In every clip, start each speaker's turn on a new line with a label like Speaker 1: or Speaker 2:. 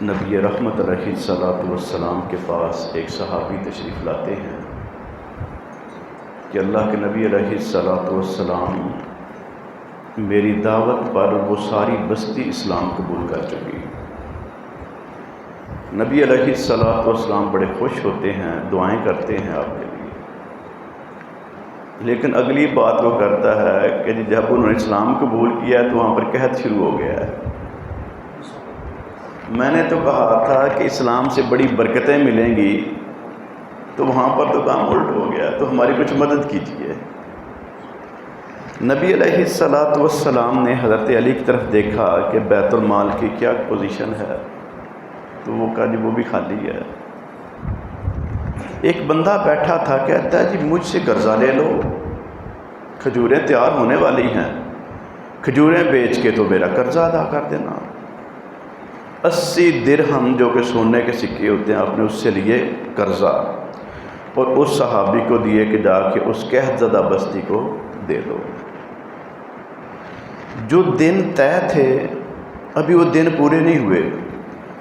Speaker 1: نبی رحمت علیہ السلام کے پاس ایک صحابی تشریف لاتے ہیں کہ اللہ کے نبی علیہ السلام میری دعوت پر وہ ساری بستی اسلام قبول کر چکی۔ نبی علیہ السلام بڑے خوش ہوتے ہیں، دعائیں کرتے ہیں آپ کے لیے، لیکن اگلی بات وہ کرتا ہے کہ جب انہوں نے اسلام قبول کیا تو وہاں پر قحط شروع ہو گیا ہے۔ میں نے تو کہا تھا کہ اسلام سے بڑی برکتیں ملیں گی، تو وہاں پر تو کام الٹ ہو گیا، تو ہماری کچھ مدد کیجیے۔ نبی علیہ السلام نے حضرت علی کی طرف دیکھا کہ بیت المال کی کیا پوزیشن ہے، تو وہ کہا جی وہ بھی خالی ہے۔ ایک بندہ بیٹھا تھا، کہتا ہے جی مجھ سے قرضہ لے لو، کھجوریں تیار ہونے والی ہیں، کھجوریں بیچ کے تو میرا قرضہ ادا کر دینا۔ 80 درہم جو کہ سونے کے سکے ہوتے ہیں، آپ نے اس سے لیے قرضہ اور اس صحابی کو دیے کہ جا کے اس قحط زدہ بستی کو دے دو۔ جو دن طے تھے ابھی وہ دن پورے نہیں ہوئے،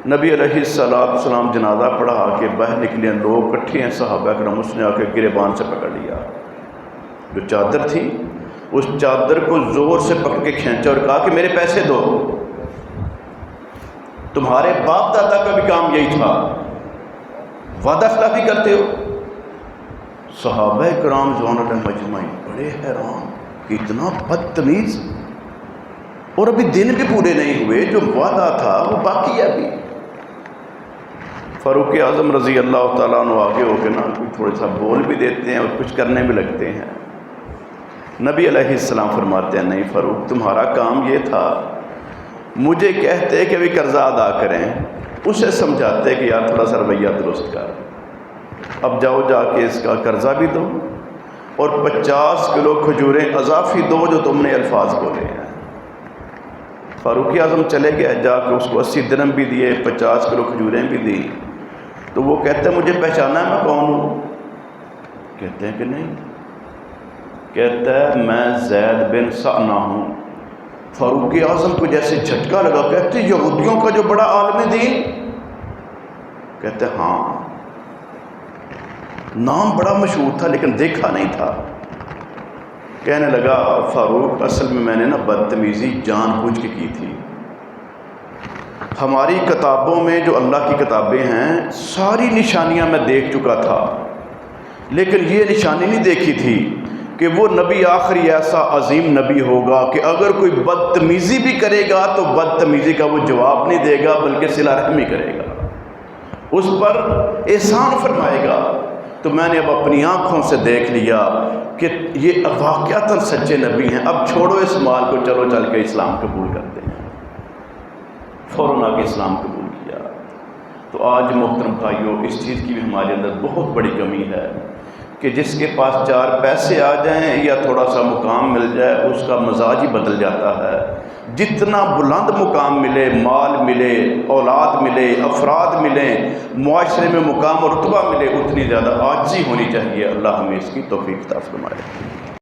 Speaker 1: نبی علیہ السلام جنازہ پڑھا کے باہر نکلے، لوگ اکٹھے ہیں صحابہ کرام، اس نے آ کے گریبان سے پکڑ لیا، جو چادر تھی اس چادر کو زور سے پکڑ کے کھینچا اور کہا کہ میرے پیسے دو، تمہارے باپ دادا کا بھی کام یہی تھا، وعدہ خلافی کرتے ہو۔ صحابہ کرام رضوان اللہ مجمعین بڑے حیران کہ اتنا بدتمیز، اور ابھی دن بھی پورے نہیں ہوئے، جو وعدہ تھا وہ باقی ہے ابھی۔ فاروق اعظم رضی اللہ تعالیٰ عنہ آگے ہو کے نا تھوڑا سا بول بھی دیتے ہیں اور کچھ کرنے بھی لگتے ہیں۔ نبی علیہ السلام فرماتے ہیں نہیں فاروق، تمہارا کام یہ تھا، مجھے کہتے کہ بھی قرضہ ادا کریں، اسے سمجھاتے کہ یار تھوڑا سا رویہ درست کر، اب جاؤ جا کے اس کا قرضہ بھی دو اور 50 کلو کھجوریں اضافی دو جو تم نے الفاظ بولے ہیں۔ فاروق اعظم چلے گئے، جا کے اس کو 80 درہم بھی دیے، 50 کلو کھجوریں بھی دی، تو وہ کہتے ہیں مجھے پہچانا ہے میں کون ہوں؟ کہتے ہیں کہ نہیں، کہتا ہے میں زید بن سعنہ ہوں۔ فاروق اعظم کو جیسے جھٹکا لگا، کہتے ہیں یہودیوں کا جو بڑا عالم دین؟ کہتے ہیں ہاں، نام بڑا مشہور تھا لیکن دیکھا نہیں تھا۔ کہنے لگا فاروق اصل میں نے نا بدتمیزی جان بوجھ کے کی تھی، ہماری کتابوں میں جو اللہ کی کتابیں ہیں ساری نشانیاں میں دیکھ چکا تھا، لیکن یہ نشانی نہیں دیکھی تھی کہ وہ نبی آخری ایسا عظیم نبی ہوگا کہ اگر کوئی بدتمیزی بھی کرے گا تو بدتمیزی کا وہ جواب نہیں دے گا بلکہ صلہ رحمی کرے گا، اس پر احسان فرمائے گا۔ تو میں نے اب اپنی آنکھوں سے دیکھ لیا کہ یہ واقعتاً سچے نبی ہیں، اب چھوڑو اس مال کو، چلو چل کے اسلام قبول کرتے ہیں۔ فوراً آ کے اسلام قبول کیا۔ تو آج محترم بھائیو، اس چیز کی بھی ہمارے اندر بہت بڑی کمی ہے کہ جس کے پاس 4 پیسے آ جائیں یا تھوڑا سا مقام مل جائے اس کا مزاج ہی بدل جاتا ہے۔ جتنا بلند مقام ملے، مال ملے، اولاد ملے، افراد ملیں، معاشرے میں مقام اور رتبہ ملے، اتنی زیادہ عاجزی ہونی چاہیے۔ اللہ ہمیں اس کی توفیق عطا فرمائے۔